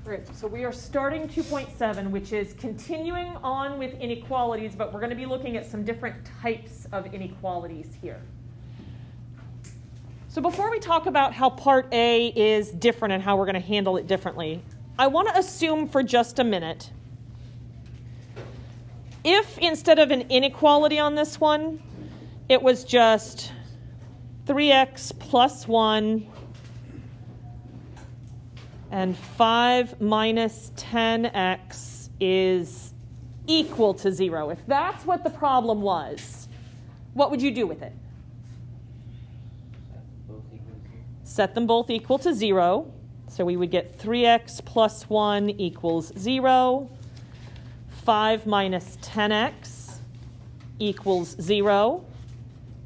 Great. So we are starting 2.7, which is continuing on with inequalities, but we're going to be looking at some different types of inequalities here. So before we talk about how part A is different and how we're going to handle it differently, I want to assume for just a minute, if instead of an inequality on this one, it was just 3x plus 1 and 5 minus 10x is equal to 0. If that's what the problem was, what would you do with it? Set them both equal to 0. So we would get 3x plus 1 equals 0. 5 minus 10x equals 0.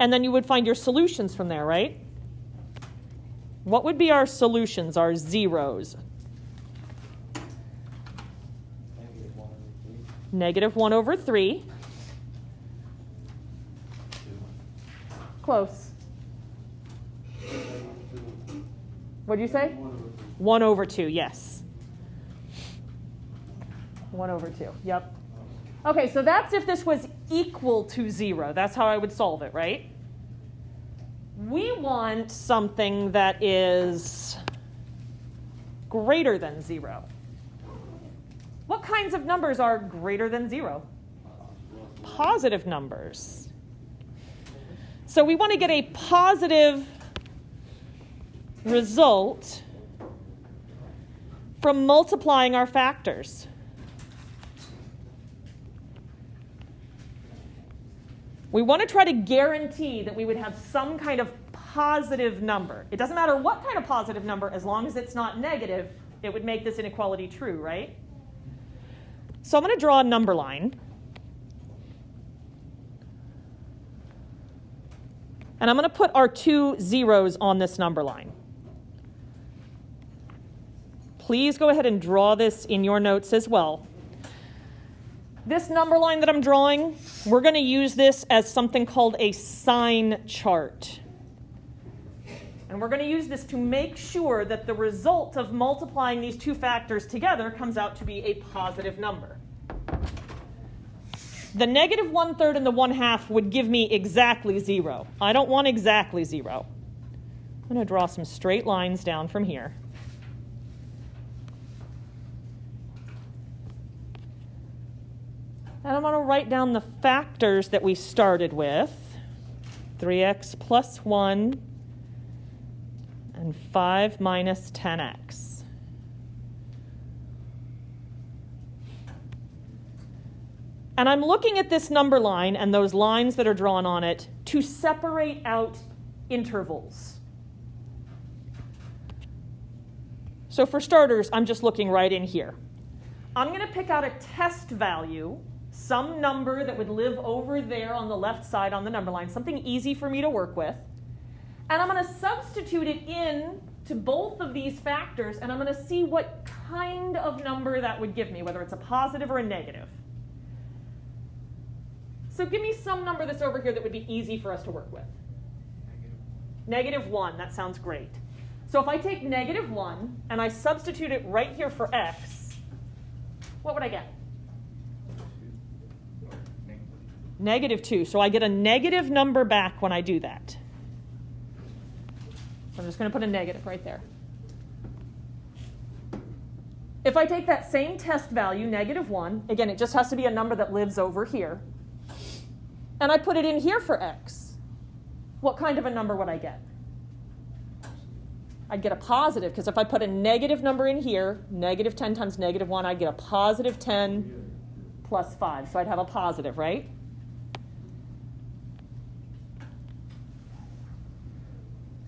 And then you would find your solutions from there, right? What would be our solutions, our zeros? Negative 1 over 3. Close. What did you say? 1 over 2, yes. 1 over 2, yep. Okay, so that's if this was equal to 0. That's how I would solve it, right? We want something that is greater than 0. What kinds of numbers are greater than 0? Positive numbers. So we want to get a positive result from multiplying our factors. We want to try to guarantee that we would have some kind of positive number. It doesn't matter what kind of positive number, as long as it's not negative, it would make this inequality true, right? So I'm going to draw a number line. And I'm going to put our 2 zeros on this number line. Please go ahead and draw this in your notes as well. This number line that I'm drawing, we're going to use this as something called a sign chart. And we're going to use this to make sure that the result of multiplying these two factors together comes out to be a positive number. The negative 1/3 and the 1/2 would give me exactly 0. I don't want exactly 0. I'm going to draw some straight lines down from here. And I'm going to write down the factors that we started with. 3x plus 1 and 5 minus 10x. And I'm looking at this number line and those lines that are drawn on it to separate out intervals. So for starters, I'm just looking right in here. I'm going to pick out a test value, some number that would live over there on the left side on the number line, something easy for me to work with. And I'm going to substitute it in to both of these factors, and I'm going to see what kind of number that would give me, whether it's a positive or a negative. So give me some number that's over here that would be easy for us to work with. Negative 1, that sounds great. So if I take negative 1 and I substitute it right here for x, what would I get? Negative 2. So I get a negative number back when I do that. So I'm just going to put a negative right there. If I take that same test value, negative 1, again, it just has to be a number that lives over here, and I put it in here for x, what kind of a number would I get? I'd get a positive, because if I put a negative number in here, negative 10 times negative 1, I'd get a positive 10 plus 5. So I'd have a positive, right?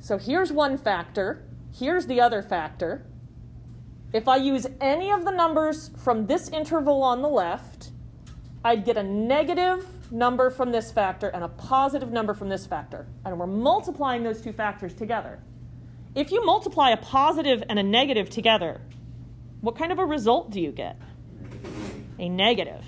So here's one factor. Here's the other factor. If I use any of the numbers from this interval on the left, I'd get a negative number from this factor and a positive number from this factor. And we're multiplying those two factors together. If you multiply a positive and a negative together, what kind of a result do you get? A negative.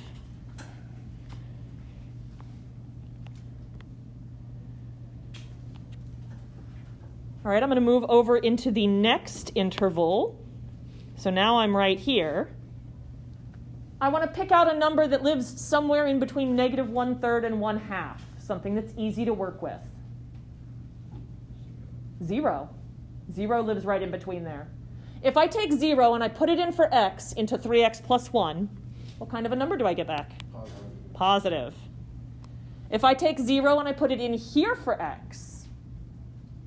All right, I'm going to move over into the next interval. So now I'm right here. I want to pick out a number that lives somewhere in between negative 1/3 and 1/2, something that's easy to work with. 0. 0 lives right in between there. If I take 0 and I put it in for x into 3x plus 1, what kind of a number do I get back? Positive. Positive. If I take 0 and I put it in here for x,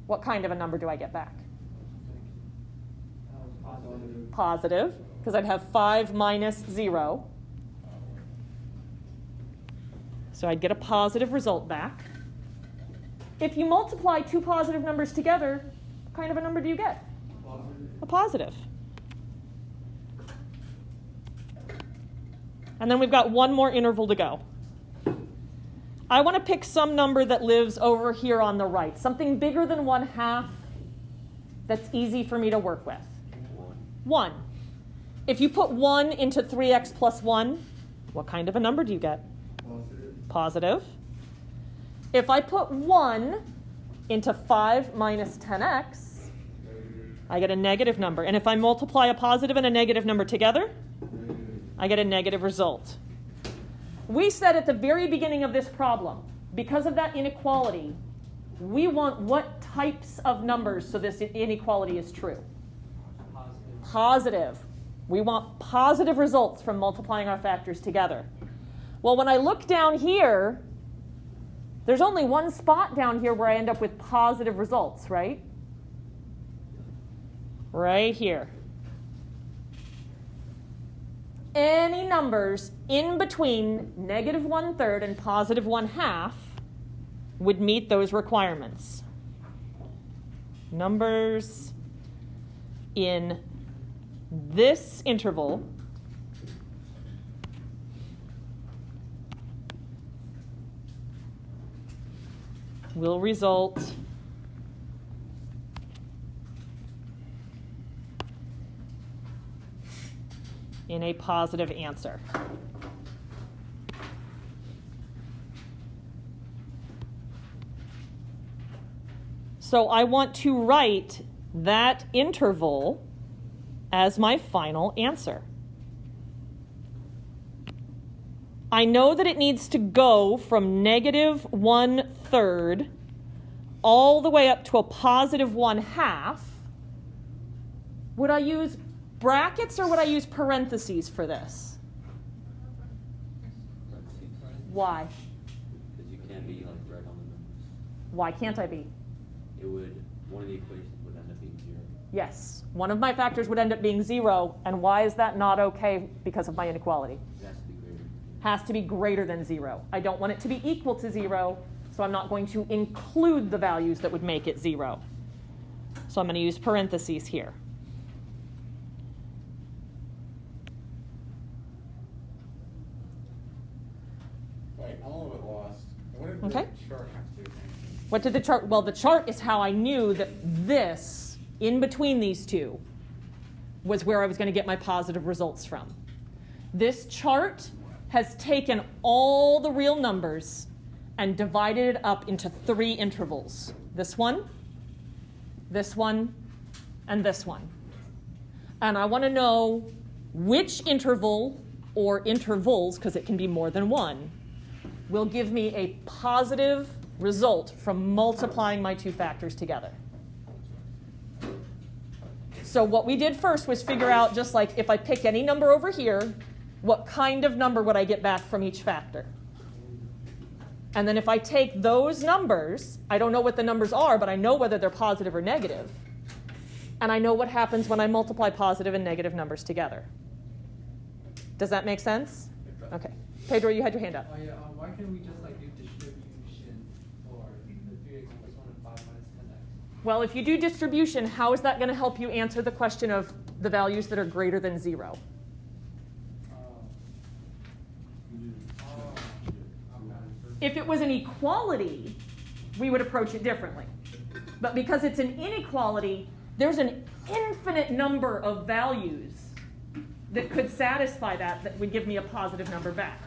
what kind of a number do I get back? Positive. Positive, because I'd have 5 minus 0. So I'd get a positive result back. If you multiply two positive numbers together, what kind of a number do you get? Positive. A positive. And then we've got one more interval to go. I want to pick some number that lives over here on the right, something bigger than 1/2 that's easy for me to work with. 1. If you put 1 into 3x plus 1, what kind of a number do you get? Positive. Positive. If I put 1 into 5 minus 10x, I get a negative number. And if I multiply a positive and a negative number together, I get a negative result. We said at the very beginning of this problem, because of that inequality, we want what types of numbers so this inequality is true? Positive. We want positive results from multiplying our factors together. Well, when I look down here, there's only one spot down here where I end up with positive results, right? Right here. Any numbers in between negative 1/3 and positive 1/2 would meet those requirements. Numbers in this interval will result in a positive answer. So I want to write that interval as my final answer. I know that it needs to go from negative 1/3 all the way up to a positive 1/2. Would I use brackets or would I use parentheses for this? Why? Because you can't be like right on the numbers. Why can't I be? One of the equations would end up being 0. Yes, one of my factors would end up being 0, and why is that not okay because of my inequality? It has to be greater. Has to be greater than 0. I don't want it to be equal to 0, so I'm not going to include the values that would make it 0. So I'm going to use parentheses here. Wait, I'm a little bit lost. What did Okay. the chart have to do with anything? What did the chart? Well, the chart is how I knew that this, in between these two, was where I was going to get my positive results from. This chart has taken all the real numbers and divided it up into 3 intervals. This one, and this one. And I want to know which interval, or intervals, because it can be more than one, will give me a positive result from multiplying my two factors together. So what we did first was figure out, just like if I pick any number over here, what kind of number would I get back from each factor? And then if I take those numbers, I don't know what the numbers are, but I know whether they're positive or negative. And I know what happens when I multiply positive and negative numbers together. Does that make sense? Okay. Pedro, you had your hand up. Oh yeah, why can't we just like do distribution for the 3x plus 1 and 5 minus 10x? Well, if you do distribution, how is that going to help you answer the question of the values that are greater than 0? If it was an equality, we would approach it differently. But because it's an inequality, there's an infinite number of values that could satisfy that would give me a positive number back.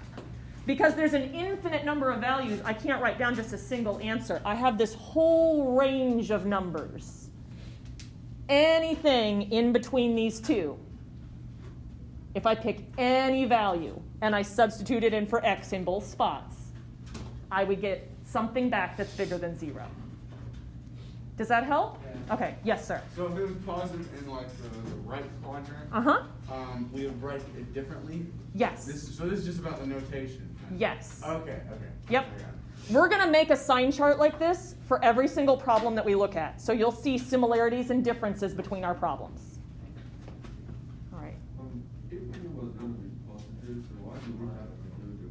Because there's an infinite number of values, I can't write down just a single answer. I have this whole range of numbers. Anything in between these two if I pick any value and I substitute it in for x in both spots, I would get something back that's bigger than 0. Does that help? Yeah. Okay, yes, sir. So if it was positive in like the right quadrant, Uh-huh. we would write it differently? Yes. So this is just about the notation? Yes. Okay. Yep. I got it. We're going to make a sign chart like this for every single problem that we look at. So you'll see similarities and differences between our problems. All right. If it was going to be positive, so why do we have to do the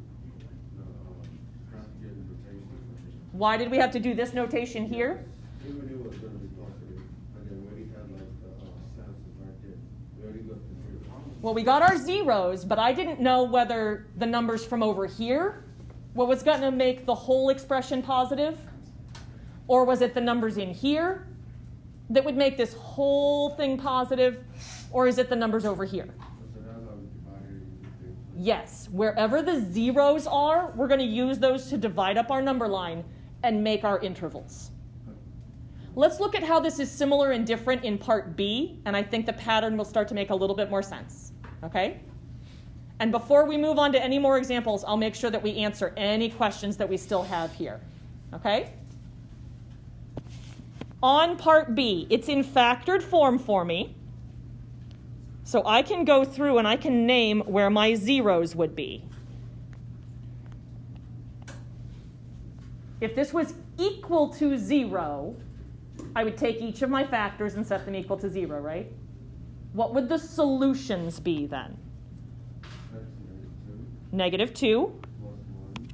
traffic notation? Why did we have to do this notation here? Even if it was going to be positive, and then when you had like the stances right there, we already got the 0. Well, we got our zeros, but I didn't know whether the numbers from over here, what was going to make the whole expression positive, or was it the numbers in here that would make this whole thing positive, or is it the numbers over here? So that's how we divided it. Yes, wherever the zeros are, we're going to use those to divide up our number line and make our intervals. Let's look at how this is similar and different in part B, and I think the pattern will start to make a little bit more sense, okay? And before we move on to any more examples, I'll make sure that we answer any questions that we still have here, okay? On part B, it's in factored form for me, so I can go through and I can name where my zeros would be. If this was equal to 0, I would take each of my factors and set them equal to 0, right? What would the solutions be then? That's -2 -2,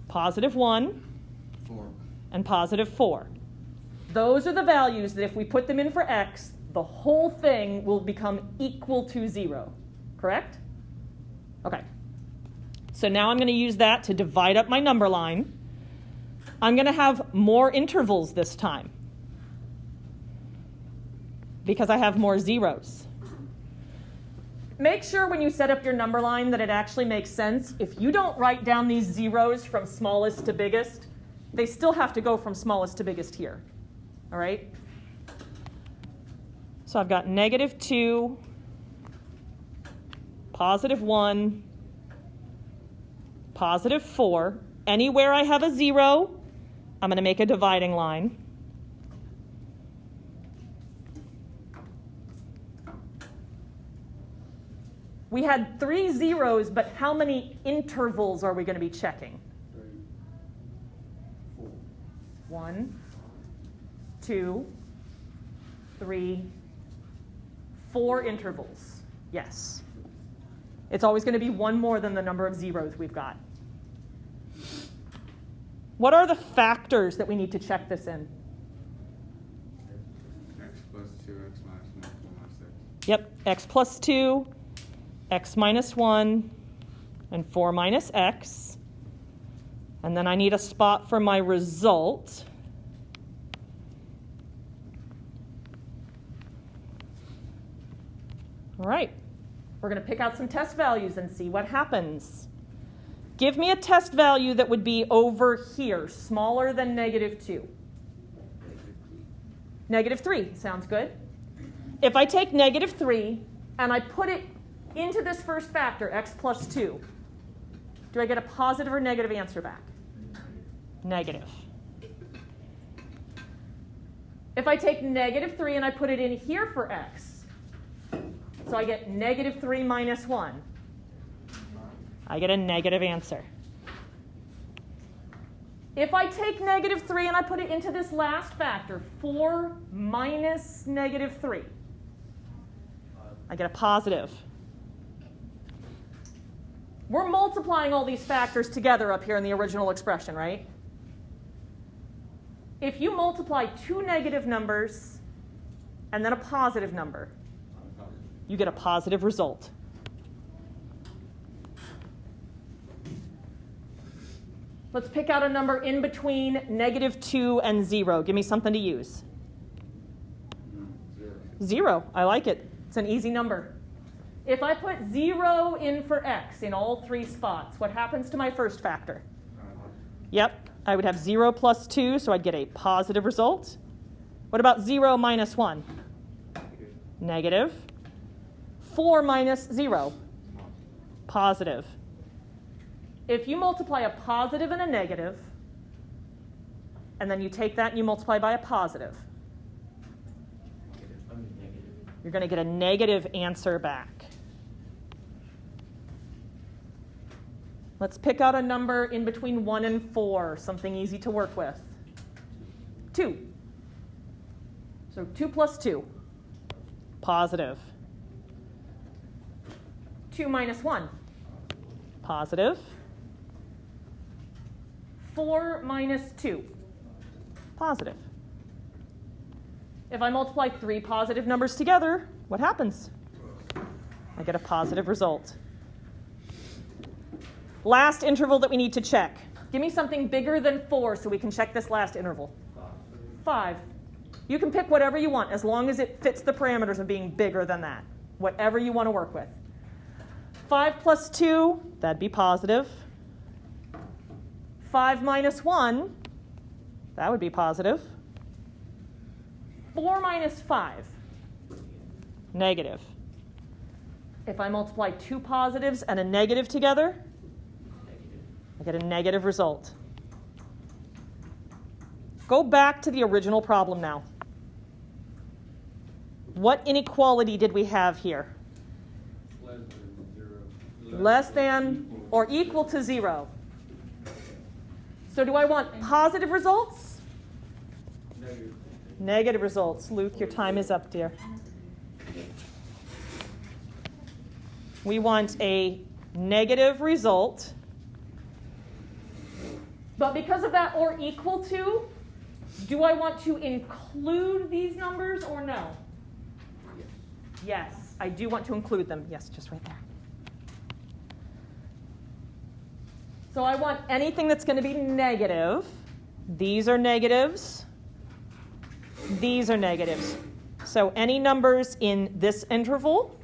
plus 1. +1, 4. and +4. Those are the values that if we put them in for x, the whole thing will become equal to 0, correct? Okay. So now I'm going to use that to divide up my number line. I'm going to have more intervals this time because I have more zeros. Make sure when you set up your number line that it actually makes sense. If you don't write down these zeros from smallest to biggest, they still have to go from smallest to biggest here. All right? So I've got -2, +1, +4. Anywhere I have a 0, I'm going to make a dividing line. We had 3 zeros, but how many intervals are we going to be checking? 3, 4. 1, 2, 3, 4 intervals. Yes. It's always going to be one more than the number of zeros we've got. What are the factors that we need to check this in? X plus 2, x minus 1, 4 minus 6. Yep, x plus 2, x minus 1, and 4 minus x. And then I need a spot for my result. All right, we're going to pick out some test values and see what happens. Give me a test value that would be over here, smaller than -2. -3, sounds good. If I take -3 and I put it into this first factor, x plus 2, do I get a positive or negative answer back? Negative. If I take -3 and I put it in here for x, so I get -3 minus 1, I get a negative answer. If I take -3 and I put it into this last factor, 4 minus -3, I get a positive. We're multiplying all these factors together up here in the original expression, right? If you multiply 2 negative numbers and then a positive number, you get a positive result. Let's pick out a number in between -2 and 0. Give me something to use. 0. I like it. It's an easy number. If I put 0 in for x in all 3 spots, what happens to my first factor? Yep, I would have 0 plus 2, so I'd get a positive result. What about 0 minus 1? Negative. 4 minus 0? positive. If you multiply a positive and a negative, and then you take that and you multiply by a positive, you're going to get a negative answer back. Let's pick out a number in between 1 and 4, something easy to work with. 2. So 2 plus 2, positive. 2 minus 1, positive. 4 minus 2, positive. If I multiply 3 positive numbers together, what happens? I get a positive result. Last interval that we need to check. Give me something bigger than 4 so we can check this last interval. 5. You can pick whatever you want as long as it fits the parameters of being bigger than that. Whatever you want to work with. 5 plus 2, that'd be positive. 5 minus 1, that would be positive. 4 minus 5, negative. If I multiply 2 positives and a negative together, I get a negative result. Go back to the original problem now. What inequality did we have here? Less than 0. Less than or equal to 0. So do I want positive results? Negative. Negative results. Luke, your time is up, dear. We want a negative result. But because of that or equal to, do I want to include these numbers or no? Yes, I do want to include them. Yes, just right there. So I want anything that's going to be negative. These are negatives. These are negatives. So any numbers in this interval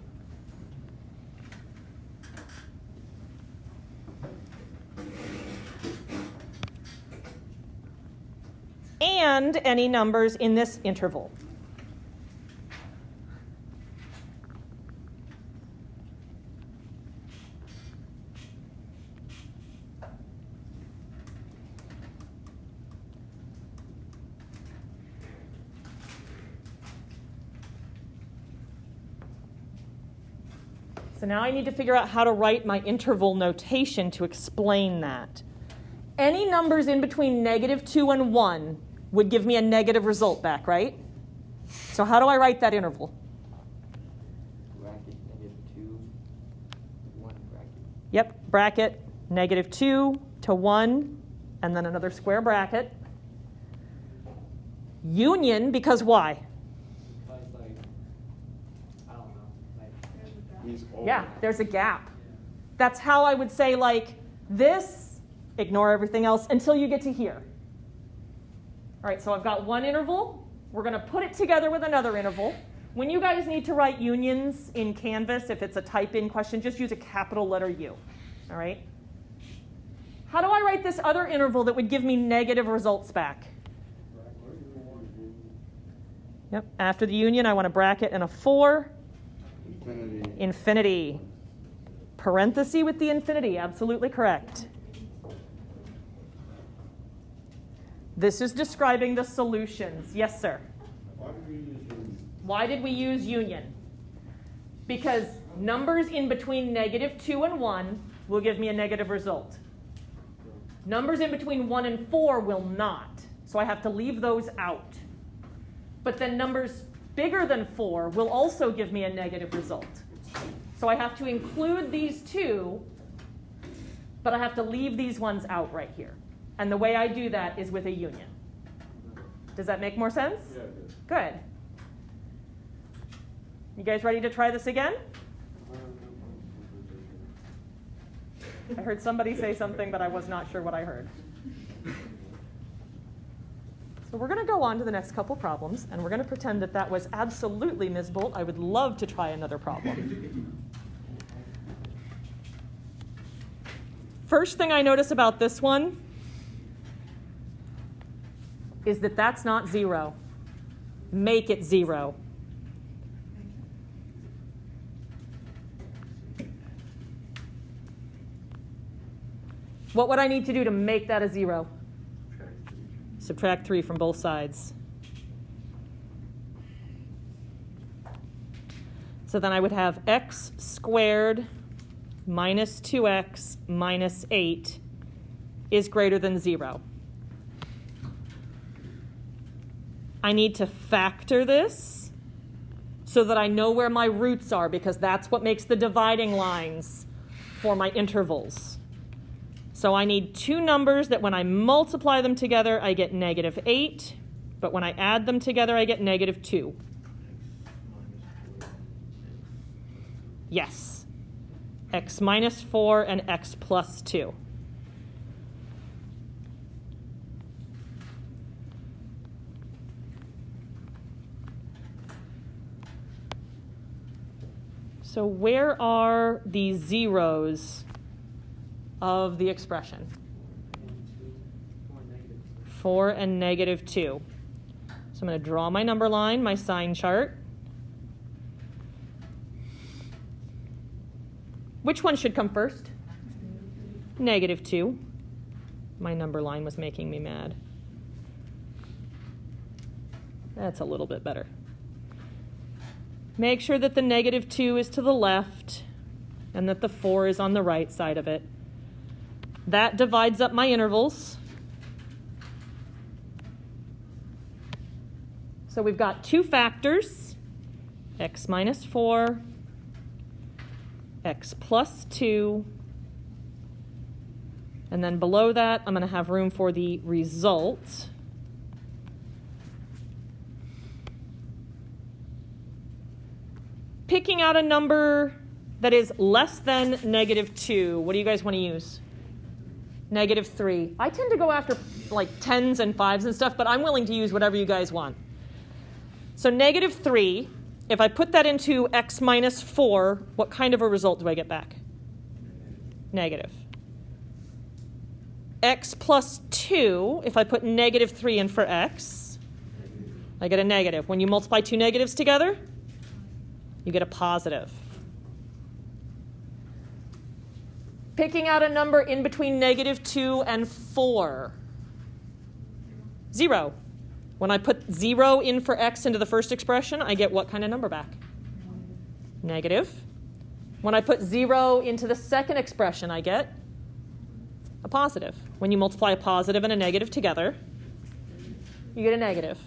and any numbers in this interval. So now I need to figure out how to write my interval notation to explain that. Any numbers in between -2 and 1 would give me a negative result back, right? So how do I write that interval? Bracket -2, 1 bracket. Yep, bracket -2 to 1, and then another square bracket. Union, because why? Because, like, I don't know, like, He's old. Yeah, there's a gap. That's how I would say, like, this, ignore everything else until you get to here. All right, so I've got one interval. We're going to put it together with another interval. When you guys need to write unions in Canvas, if it's a type-in question, just use a capital letter U. All right? How do I write this other interval that would give me negative results back? Yep, after the union, I want a bracket and a 4. Infinity. Infinity. Parenthesis with the infinity, absolutely correct. This is describing the solutions. Yes, sir. Why did we use union? Why did we use union? Because numbers in between -2 and 1 will give me a negative result. Numbers in between 1 and 4 will not. So I have to leave those out. But then numbers bigger than 4 will also give me a negative result. So I have to include these two, but I have to leave these ones out right here. And the way I do that is with a union. Does that make more sense? Yeah, it is. Good. You guys ready to try this again? I heard somebody say something, but I was not sure what I heard. So we're going to go on to the next couple problems, and we're going to pretend that that was absolutely Ms. Bolt. I would love to try another problem. First thing I notice about this one is that that's not 0. Make it 0. What would I need to do to make that a 0? Subtract 3. Subtract 3 from both sides. So then I would have x squared minus 2x minus 8 is greater than 0. I need to factor this so that I know where my roots are, because that's what makes the dividing lines for my intervals. So I need two numbers that when I multiply them together, I get negative 8, but when I add them together, I get negative 2. Yes. X minus 4 and x plus 2. So where are the zeros of the expression? 4 and negative 2. So I'm going to draw my number line, my sign chart. Which one should come first? Negative 2. My number line was making me mad. That's a little bit better. Make sure that the negative 2 is to the left and that the 4 is on the right side of it. That divides up my intervals. So we've got two factors, x minus 4, x plus 2, and then below that I'm going to have room for the result. Picking out a number that is less than negative 2, what do you guys want to use? Negative 3. I tend to go after like 10s and 5s and stuff, but I'm willing to use whatever you guys want. So negative 3, if I put that into x minus 4, what kind of a result do I get back? Negative. X plus 2, if I put negative 3 in for x, I get a negative. When you multiply two negatives together, you get a positive. Picking out a number in between negative 2 and 4. 0. When I put 0 in for x into the first expression, I get what kind of number back? Negative. When I put 0 into the second expression, I get a positive. When you multiply a positive and a negative together, you get a negative.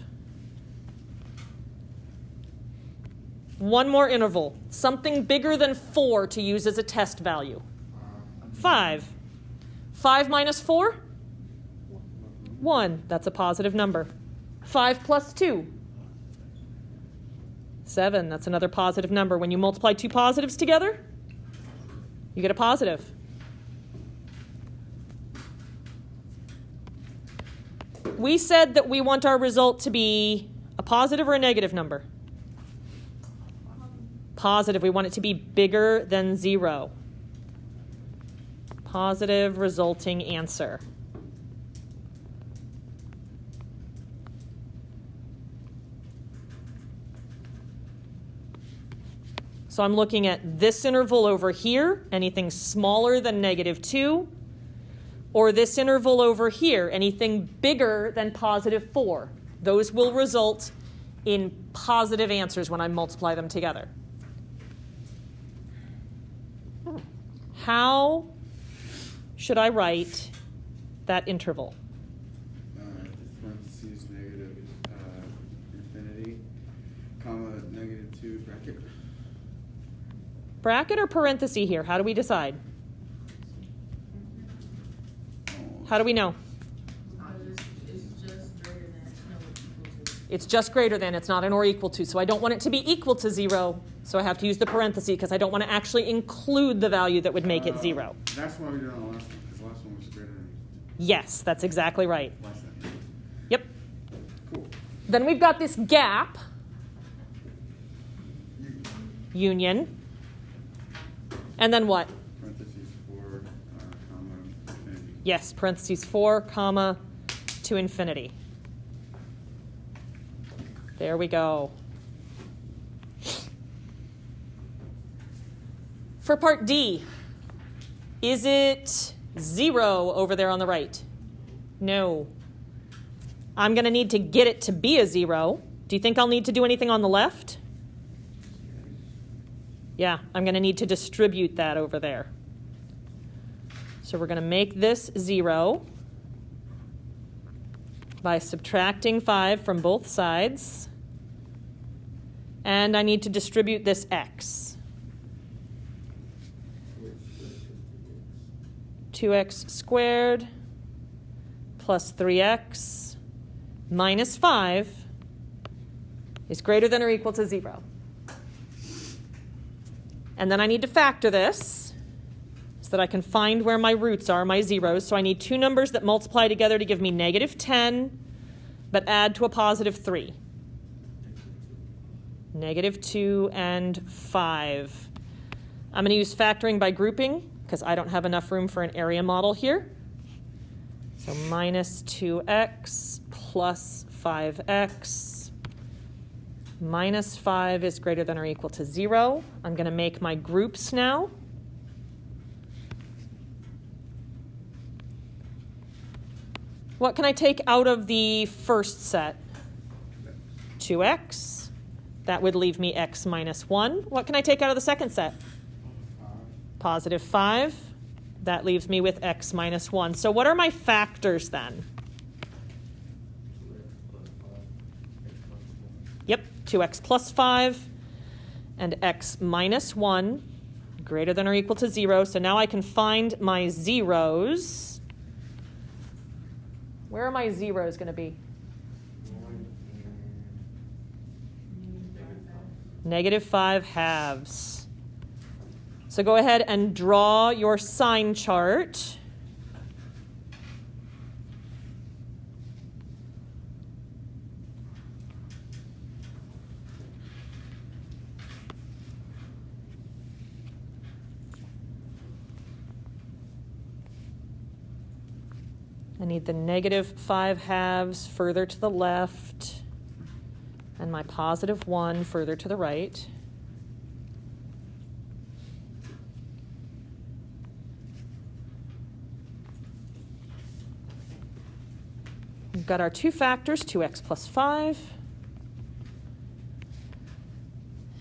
One more interval, something bigger than 4 to use as a test value. 5. 5 minus 4? 1. That's a positive number. 5 plus 2? 7. That's another positive number. When you multiply two positives together, you get a positive. We said that we want our result to be a positive or a negative number. Positive. We want it to be bigger than 0. Positive resulting answer. So I'm looking at this interval over here, anything smaller than negative 2, or this interval over here, anything bigger than positive 4. Those will result in positive answers when I multiply them together. How should I write that interval? Parentheses, negative infinity, comma, negative 2, bracket. Bracket or parenthesis here? How do we decide? How do we know? It's just greater than. It's not an or equal to. So I don't want it to be equal to 0. So I have to use the parenthesis because I don't want to actually include the value that would make it 0. That's why we did it on the last one, because the last one was greater than Yes, that's exactly right. last one. Yep. Cool. Then we've got this gap. Union. And then what? Parentheses 4, comma, infinity. Yes, parentheses 4, comma, to infinity. There we go. For part D, is it 0 over there on the right? No. I'm going to need to get it to be a 0. Do you think I'll need to do anything on the left? Yeah, I'm going to need to distribute that over there. So we're going to make this 0 by subtracting 5 from both sides. And I need to distribute this x. 2x squared plus 3x minus 5 is greater than or equal to 0. And then I need to factor this so that I can find where my roots are, my zeros. So I need two numbers that multiply together to give me negative 10, but add to a positive 3. Negative 2 and 5. I'm going to use factoring by grouping because I don't have enough room for an area model here. So minus 2x plus 5x. Minus 5 is greater than or equal to 0. I'm going to make my groups now. What can I take out of the first set? 2x. That would leave me x minus 1. What can I take out of the second set? Positive 5. That leaves me with x minus 1. So what are my factors then? Yep, 2x plus 5 and x minus 1 greater than or equal to 0. So now I can find my zeros. Where are my zeros going to be? Negative 5 halves. So go ahead and draw your sign chart. I need the negative 5 halves further to the left and my positive 1 further to the right. We've got our two factors, 2x plus 5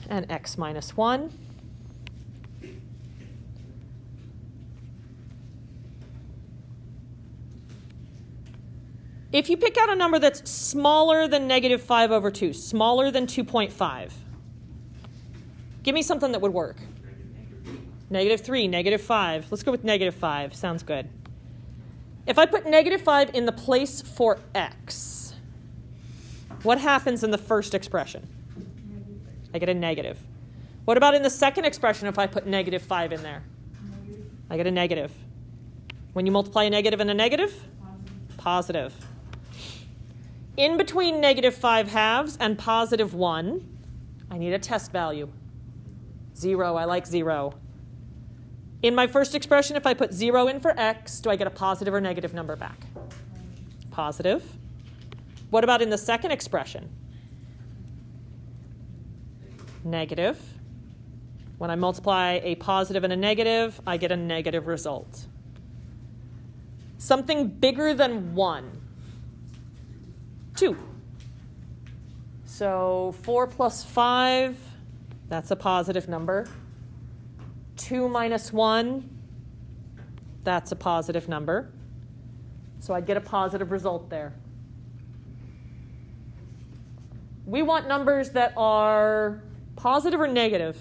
and x minus 1. If you pick out a number that's smaller than negative 5 over 2, smaller than 2.5, give me something that would work. Negative 3, negative 5. Let's go with negative 5. Sounds good. If I put negative 5 in the place for x, what happens in the first expression? I get a negative. What about in the second expression if I put negative 5 in there? I get a negative. When you multiply a negative and a negative? Positive. In between negative 5 halves and positive 1, I need a test value. 0, I like 0. In my first expression, if I put 0 in for x, do I get a positive or negative number back? Positive. What about in the second expression? Negative. When I multiply a positive and a negative, I get a negative result. Something bigger than 1. 2. So 4 plus 5, that's a positive number. 2 minus 1, that's a positive number. So I'd get a positive result there. We want numbers that are positive or negative?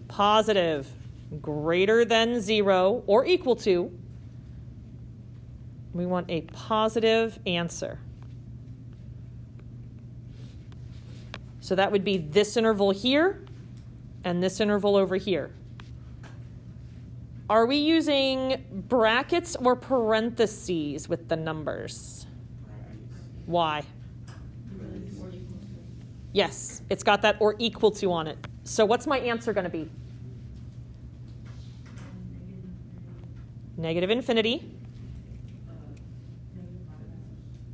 Positive. Greater than 0 or equal to. We want a positive answer. So that would be this interval here and this interval over here. Are we using brackets or parentheses with the numbers? Why? Yes, it's got that or equal to on it. So what's my answer going to be? Negative infinity.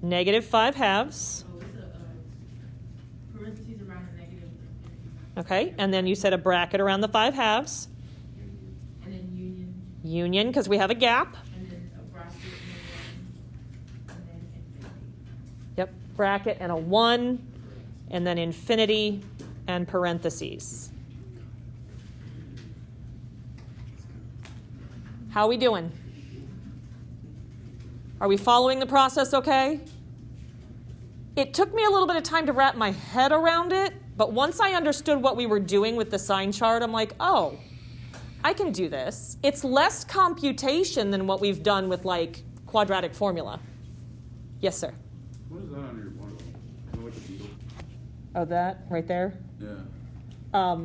Negative 5 halves. Parentheses around the negative. Okay, and then you said a bracket around the 5 halves. And then union. Union, because we have a gap. And then a bracket and then infinity. Yep, bracket and a 1, and then infinity and parentheses. How are we doing? Are we following the process okay? It took me a little bit of time to wrap my head around it, but once I understood what we were doing with the sign chart, I'm like, oh, I can do this. It's less computation than what we've done with like quadratic formula. Yes, sir. What is that on your one? You know, like a beetle? Oh, that right there? Yeah.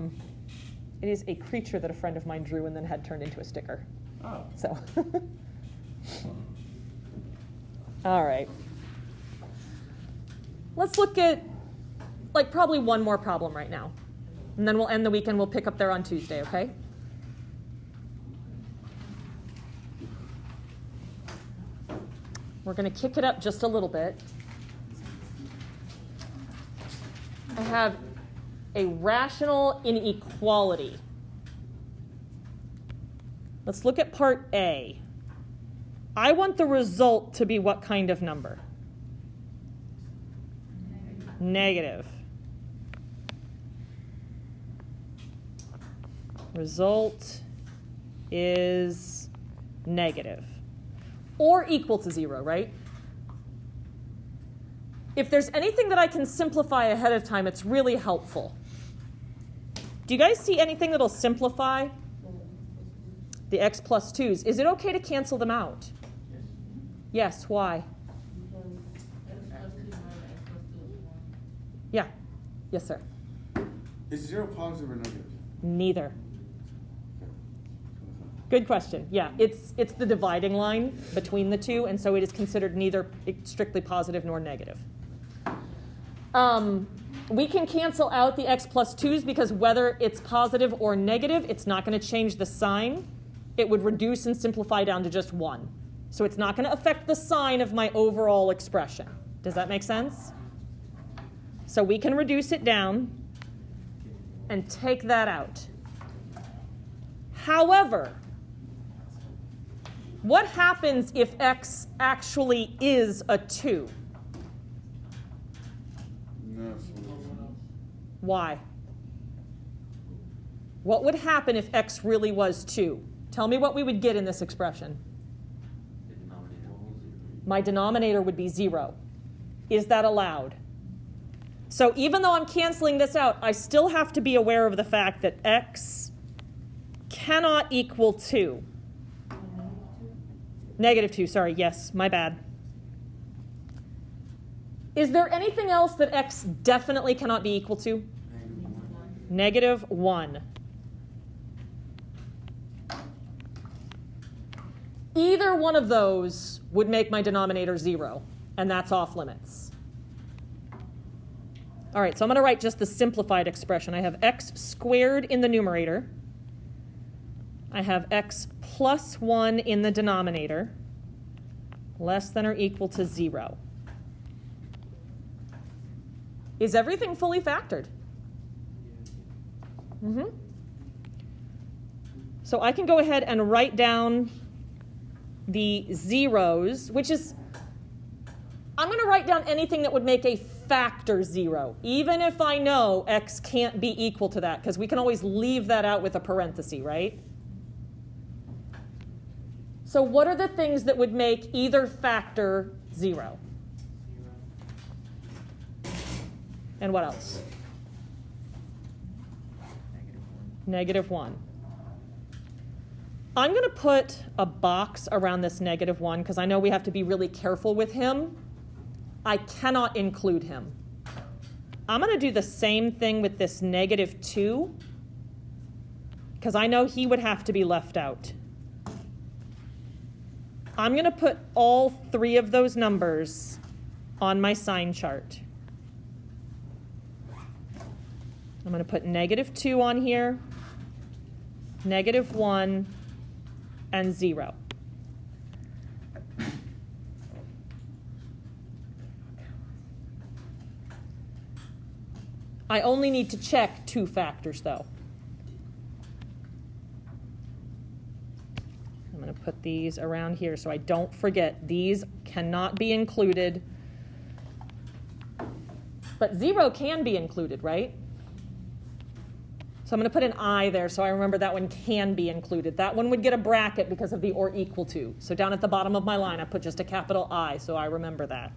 It is a creature that a friend of mine drew and then had turned into a sticker. Oh. So, all right. Let's look at like probably one more problem right now. And then we'll end the week and we'll pick up there on Tuesday, okay? We're going to kick it up just a little bit. I have a rational inequality. Let's look at part A. I want the result to be what kind of number? Negative. Result is negative. Or equal to 0, right? If there's anything that I can simplify ahead of time, it's really helpful. Do you guys see anything that'll simplify? The x plus 2's. Is it okay to cancel them out? Yes, why? Yeah. Yes, sir. Is 0 positive or negative? Neither. Good question. Yeah, it's the dividing line between the two, and so it is considered neither strictly positive nor negative. We can cancel out the x plus 2's because whether it's positive or negative, it's not going to change the sign. It would reduce and simplify down to just 1. So it's not going to affect the sign of my overall expression. Does that make sense? So we can reduce it down and take that out. However, what happens if x actually is a 2? No. Why? What would happen if x really was 2? Tell me what we would get in this expression. The denominator will 0. My denominator would be 0. Is that allowed? So even though I'm canceling this out, I still have to be aware of the fact that x cannot equal 2. Negative 2, sorry, yes, my bad. Is there anything else that x definitely cannot be equal to? Negative 1. Either one of those would make my denominator 0, and that's off limits. All right, so I'm going to write just the simplified expression. I have x squared in the numerator. I have x plus 1 in the denominator, less than or equal to 0. Is everything fully factored? Mm-hmm. So I can go ahead and write down the zeros, which is, I'm going to write down anything that would make a factor 0, even if I know x can't be equal to that, because we can always leave that out with a parenthesis, right? So what are the things that would make either factor 0? And what else? Negative 1. I'm going to put a box around this negative 1 because I know we have to be really careful with him. I cannot include him. I'm going to do the same thing with this negative 2 because I know he would have to be left out. I'm going to put all 3 of those numbers on my sign chart. I'm going to put negative 2 on here, negative 1, and 0. I only need to check 2 factors, though. I'm I'm going to put these around here so I don't forget. These cannot be included. But 0 can be included, right? So I'm going to put an I there so I remember that one can be included. That one would get a bracket because of the or equal to. So down at the bottom of my line, I put just a capital I, so I remember that.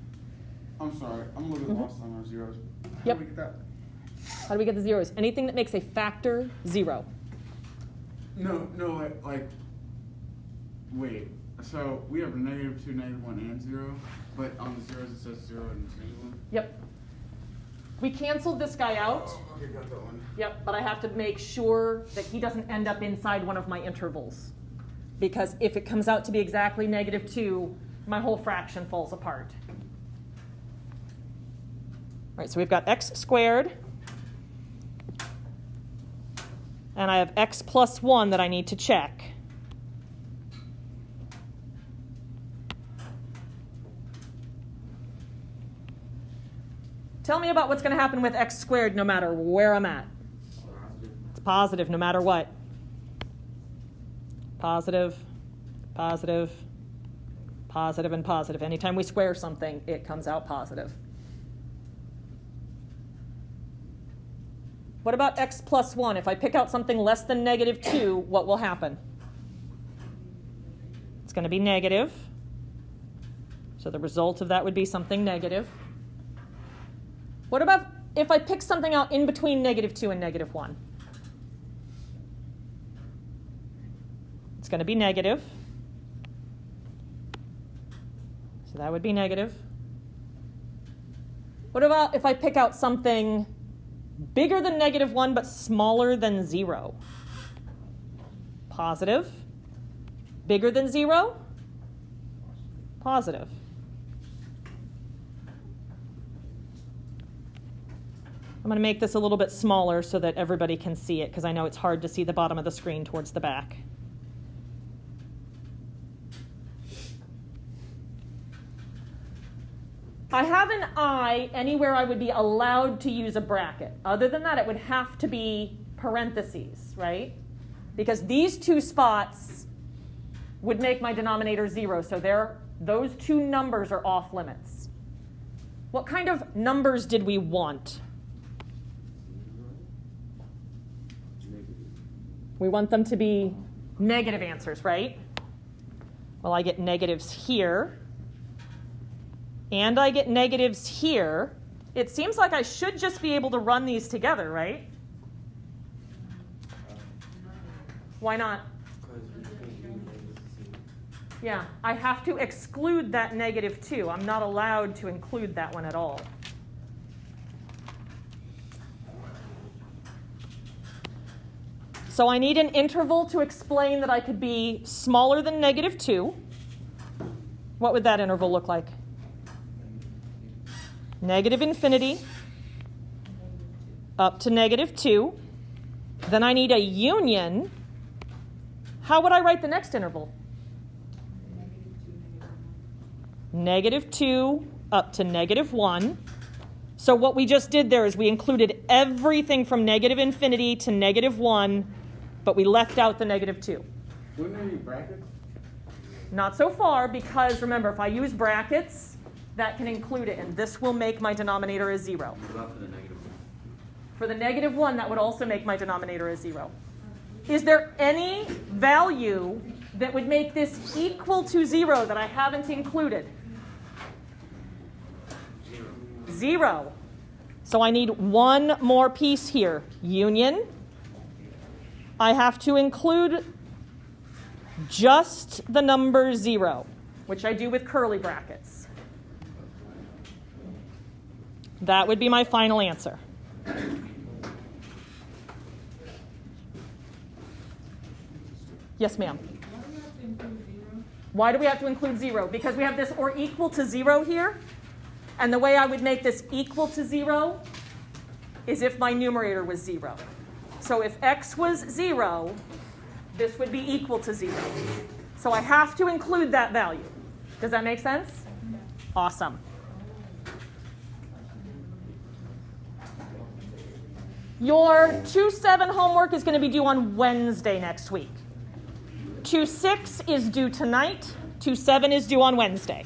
I'm sorry, I'm a little lost on our zeros. Yep. How do we get that? How do we get the zeros? Anything that makes a factor 0. No, wait. So we have a -2, -1, and 0, but on the zeros it says 0 and -1. Yep. We canceled this guy out. Oh, okay, got that one. Yep, but I have to make sure that he doesn't end up inside one of my intervals. Because if it comes out to be exactly -2, my whole fraction falls apart. All right, so we've got x squared. And I have x plus 1 that I need to check. Tell me about what's going to happen with x squared no matter where I'm at. It's positive no matter what. Positive, positive, positive, and positive. Anytime we square something, it comes out positive. What about x plus 1? If I pick out something less than -2, what will happen? It's going to be negative. So the result of that would be something negative. What about if I pick something out in between -2 and -1? It's going to be negative. So that would be negative. What about if I pick out something bigger than -1 but smaller than 0? Positive. Bigger than 0? Positive. I'm going to make this a little bit smaller so that everybody can see it, because I know it's hard to see the bottom of the screen towards the back. I have an I anywhere I would be allowed to use a bracket. Other than that, it would have to be parentheses, right? Because these two spots would make my denominator 0, so those two numbers are off limits. What kind of numbers did we want? We want them to be negative answers, right? Well, I get negatives here, and I get negatives here. It seems like I should just be able to run these together, right? Why not? Yeah, I have to exclude that -2. I'm not allowed to include that one at all. So I need an interval to explain that I could be smaller than -2. What would that interval look like? -∞ up to -2. Then I need a union. How would I write the next interval? -2 up to -1. So what we just did there is we included everything from -∞ to -1, but we left out the -2. Wouldn't there be brackets? Not so far, because remember, if I use brackets, that can include it, and this will make my denominator a 0. What about for the -1? For the -1, that would also make my denominator a 0. Is there any value that would make this equal to 0 that I haven't included? 0. So I need one more piece here. Union. I have to include just the number 0, which I do with curly brackets. That would be my final answer. Yes, ma'am. Why do we have to include 0? Because we have this or equal to 0 here. And the way I would make this equal to 0 is if my numerator was 0. So if x was 0, this would be equal to 0. So I have to include that value. Does that make sense? Awesome. Your 2-7 homework is going to be due on Wednesday next week. 2-6 is due tonight. 2-7 is due on Wednesday.